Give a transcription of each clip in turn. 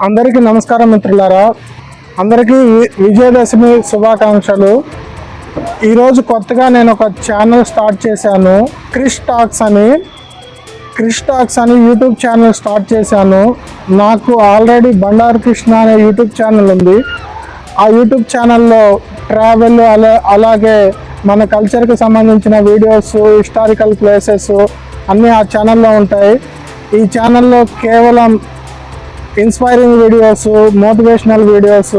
అందరికీ నమస్కారం మిత్రులారా, అందరికీ విజయదశమి శుభాకాంక్షలు. ఈరోజు కొత్తగా నేను ఒక ఛానల్ స్టార్ట్ చేశాను, క్రిష్ టాక్స్ అని యూట్యూబ్ ఛానల్ స్టార్ట్ చేశాను. నాకు ఆల్రెడీ బండారు కృష్ణ అనే యూట్యూబ్ ఛానల్ ఉంది. ఆ యూట్యూబ్ ఛానల్లో ట్రావెల్ అలాగే మన కల్చర్కి సంబంధించిన వీడియోస్, హిస్టారికల్ ప్లేసెస్ అన్నీ ఆ ఛానల్లో ఉంటాయి. ఈ ఛానల్లో కేవలం inspiring videos, motivational videos,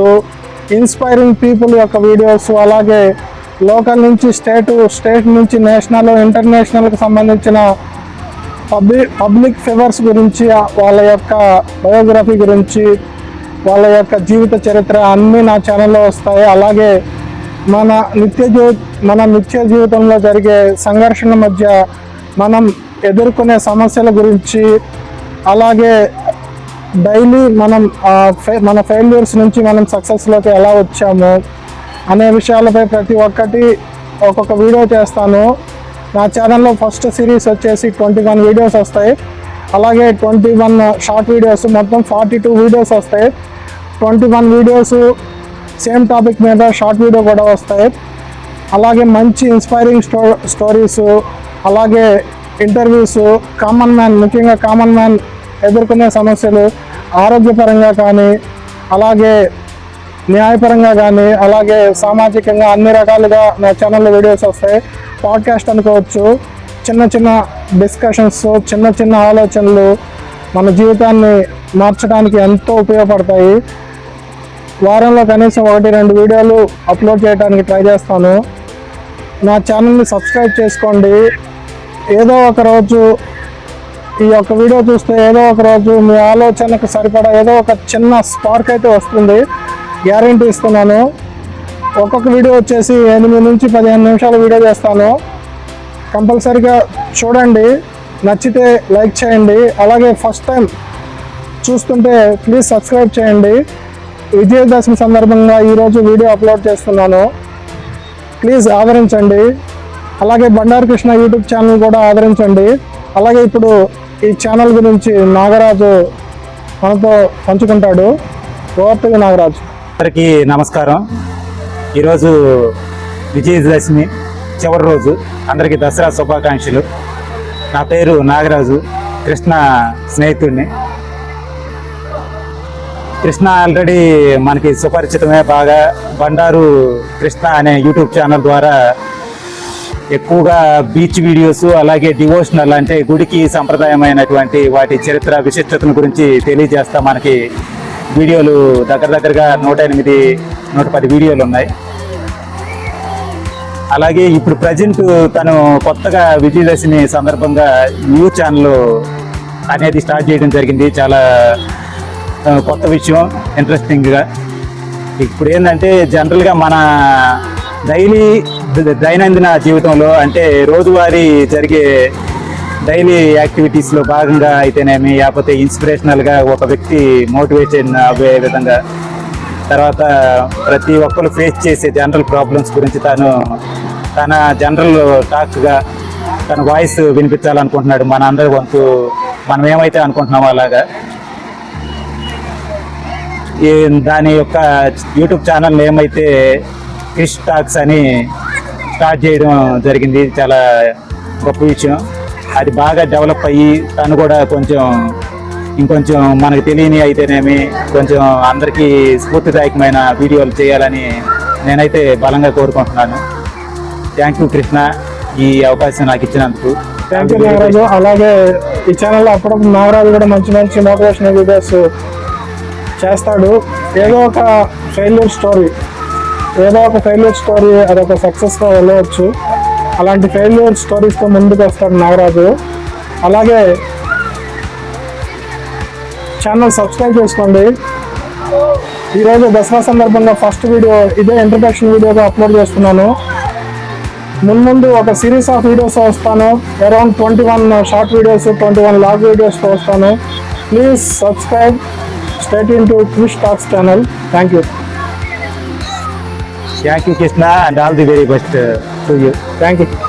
inspiring people యొక్క వీడియోస్, అలాగే లోకల్ నుంచి స్టేట్ నుంచి నేషనల్, ఇంటర్నేషనల్కి సంబంధించిన పబ్లిక్ ఫిగర్స్ గురించి, వాళ్ళ యొక్క బయోగ్రఫీ గురించి, వాళ్ళ యొక్క జీవిత చరిత్ర అన్నీ నా ఛానల్లో వస్తాయి. అలాగే మన నిత్య జీవితంలో జరిగే సంఘర్షణ మధ్య మనం ఎదుర్కొనే సమస్యల గురించి, అలాగే డైలీ మన ఫెయిల్యూర్స్ నుంచి మనం సక్సెస్లోకి ఎలా వచ్చాము అనే విషయాలపై ప్రతి ఒక్కటి ఒక్కొక్క వీడియో చేస్తాను. నా ఛానల్లో ఫస్ట్ సిరీస్ వచ్చేసి 21 వీడియోస్ వస్తాయి. అలాగే 21 షార్ట్ వీడియోస్, మొత్తం 42 వీడియోస్ వస్తాయి. 21 వీడియోస్ సేమ్ టాపిక్ మీద షార్ట్ వీడియో కూడా వస్తాయి. అలాగే మంచి ఇన్స్పైరింగ్ స్టోరీస్, అలాగే ఇంటర్వ్యూస్, ముఖ్యంగా కామన్ మ్యాన్ ఎదుర్కొనే సమస్యలు, ఆరోగ్యపరంగా కానీ, అలాగే న్యాయపరంగా కానీ, అలాగే సామాజికంగా అన్ని రకాలుగా నా ఛానల్లో వీడియోస్ వస్తాయి. పాడ్కాస్ట్ అనుకోవచ్చు. చిన్న డిస్కషన్స్, చిన్న ఆలోచనలు మన జీవితాన్ని మార్చడానికి ఎంతో ఉపయోగపడతాయి. వారంలో కనీసం 1-2 వీడియోలు అప్లోడ్ చేయడానికి ట్రై చేస్తాను. నా ఛానల్ని సబ్స్క్రైబ్ చేసుకోండి. ఏదో ఒక రోజు ఈ యొక్క వీడియో చూస్తే ఏదో ఒక రోజు మీ ఆలోచనకు సరిపడా ఏదో ఒక చిన్న స్పార్క్ అయితే వస్తుంది, గ్యారంటీ ఇస్తున్నాను. ఒక్కొక్క వీడియో వచ్చేసి 8 నుంచి 15 నిమిషాల వీడియో చేస్తాను. కంపల్సరీగా చూడండి, నచ్చితే లైక్ చేయండి. అలాగే ఫస్ట్ టైం చూస్తుంటే ప్లీజ్ సబ్స్క్రైబ్ చేయండి. విజయదశమి సందర్భంగా ఈరోజు వీడియో అప్లోడ్ చేస్తున్నాను, ప్లీజ్ ఆదరించండి. అలాగే బండారు కృష్ణ యూట్యూబ్ ఛానల్ కూడా ఆదరించండి. అలాగే ఇప్పుడు ఈ ఛానల్ గురించి నాగరాజు మనతో పంచుకుంటాడు. ఓవర్తగి నాగరాజు. అందరికీ నమస్కారం. ఈరోజు విజయదశమి చివరి రోజు. అందరికీ దసరా శుభాకాంక్షలు. నా పేరు నాగరాజు, కృష్ణ స్నేహితుడిని. కృష్ణ ఆల్రెడీ మనకి సుపరిచితమే. బాగా బండారు కృష్ణ అనే యూట్యూబ్ ఛానల్ ద్వారా ఎక్కువగా బీచ్ వీడియోస్, అలాగే డివోషనల్ అంటే గుడికి సంప్రదాయమైనటువంటి వాటి చరిత్ర విశిష్టతను గురించి తెలియజేస్తా మనకి వీడియోలు దగ్గరగా 108-110 వీడియోలు ఉన్నాయి. అలాగే ఇప్పుడు ప్రజెంట్ తను కొత్తగా విజయదశమి సందర్భంగా న్యూ ఛానల్ అనేది స్టార్ట్ చేయడం జరిగింది. చాలా కొత్త విషయం, ఇంట్రెస్టింగ్గా. ఇప్పుడు ఏంటంటే జనరల్గా మన దైనందిన జీవితంలో అంటే రోజువారీ జరిగే డైలీ యాక్టివిటీస్లో భాగంగా అయితేనేమి, లేకపోతే ఇన్స్పిరేషనల్గా ఒక వ్యక్తి మోటివేషన్ అవ్వే విధంగా, తర్వాత ప్రతి ఒక్కరు ఫేస్ చేసే జనరల్ ప్రాబ్లమ్స్ గురించి తన జనరల్ టాక్గా తన వాయిస్ వినిపించాలనుకుంటున్నాడు. మన అందరి వంతు మనం ఏమైతే అనుకుంటున్నామో అలాగా. దాని యొక్క యూట్యూబ్ ఛానల్ ఏమైతే క్రిష్ టాక్స్ అని స్టార్ట్ చేయడం జరిగింది. చాలా గొప్ప విషయం. అది బాగా డెవలప్ అయ్యి తను కూడా ఇంకొంచెం మనకు తెలియని అయితేనేమి కొంచెం అందరికీ స్ఫూర్తిదాయకమైన వీడియోలు చేయాలని నేనైతే బలంగా కోరుకుంటున్నాను. థ్యాంక్ యూ కృష్ణ, ఈ అవకాశం నాకు ఇచ్చినందుకు. Thank you Nagaraju. అలాగే ఈ ఛానల్లో అప్పుడప్పుడు నాగరాజు కూడా మంచి మోటివేషనల్ వీడియోస్ చేస్తాడు. ఏదో ఒక ఫెయిల్యూర్ స్టోరీ అదొక సక్సెస్గా వెళ్ళవచ్చు. అలాంటి ఫెయిల్యూర్ స్టోరీస్తో ముందుకు వస్తాడు నాగరాజు. అలాగే ఛానల్ సబ్స్క్రైబ్ చేసుకోండి. ఈరోజు దసరా సందర్భంగా ఫస్ట్ వీడియో ఇదే ఇంట్రడక్షన్ వీడియోగా అప్లోడ్ చేస్తున్నాను. ముందు ఒక సిరీస్ ఆఫ్ వీడియోస్ వస్తాను. అరౌండ్ 21 షార్ట్ వీడియోస్, 21 లాంగ్ వీడియోస్తో వస్తాను. Please subscribe, stay tuned to Krish Talks channel. Thank you. Thank you Krishna and all the very best to you. Thank you.